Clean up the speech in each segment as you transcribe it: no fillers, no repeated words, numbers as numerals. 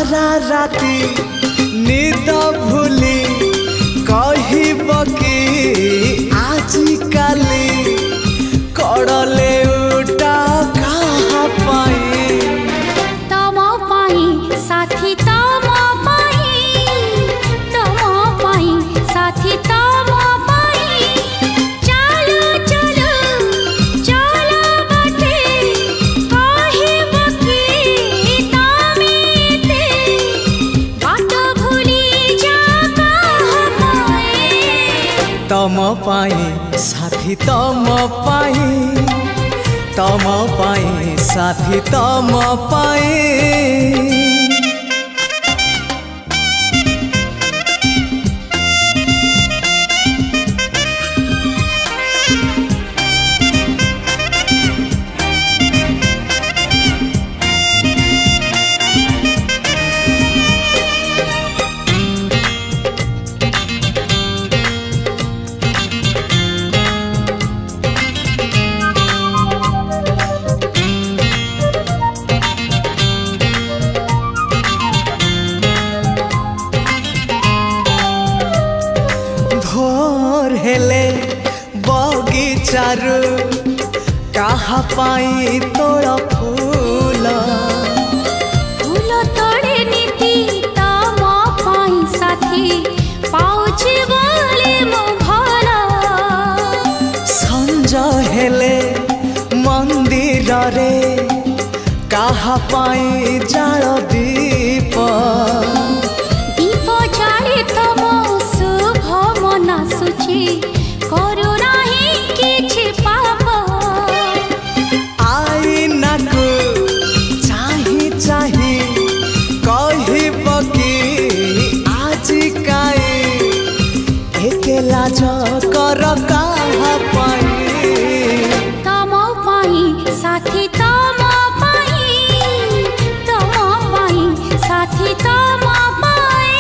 सारा राती निद भूली कहब कि आजी काली कड़ले उठा कहाँ पाई तम पाई साथी तम पाई साथी तम पाई चलो चलो चलो बाटे कहब कि तमेते बाट भूली जा कहाँ पाए तम पाई साथी तम पाई साथी तम पाई भोर हेले बगीचारू कहा पाई तोड़ फूल फूल तोड़े नीति तम पाई साथी पाउछि बोले मो भला संज हेले मंदिर रे कहा पाई जाल दीप दीप जाले तम शुभ मन सुचि करू नाही किछि पाप आईना को चाही चाही कहब कि आजी काई एके लाज कर कहाँ पाई तम पाई साथी तम पाई साथी तम पाई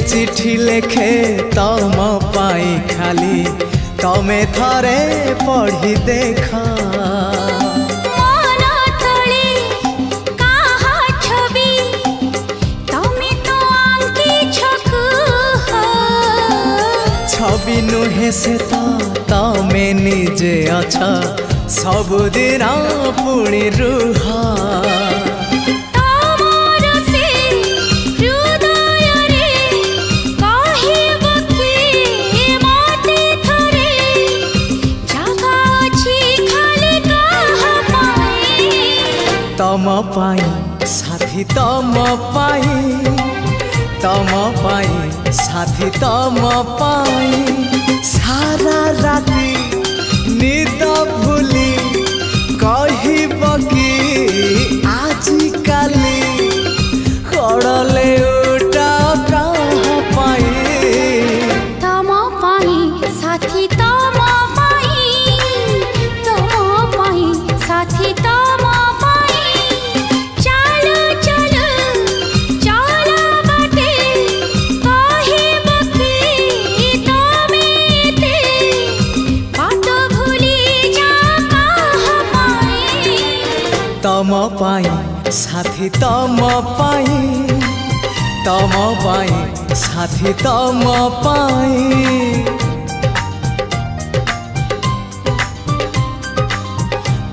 चिठी लेखे तम पाई खाली तमे थरे पढ़ी देखा मन तले काहा छवि तमे तो आंकी छकु छवि नुहे से तो तमे निजे अच्छा सबुदिन पुणी रुह तम पाई साथी तम पाई साथी तम पाई सारा राती निद भूली कहब कि आजी काली कड़ले उठा कहाँ पाई तम पाई साथी तम पाई साथी तम तम पाई साथी तम पाई साथी तम पाई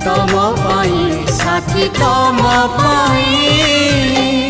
तम पाई साथी तम पाई।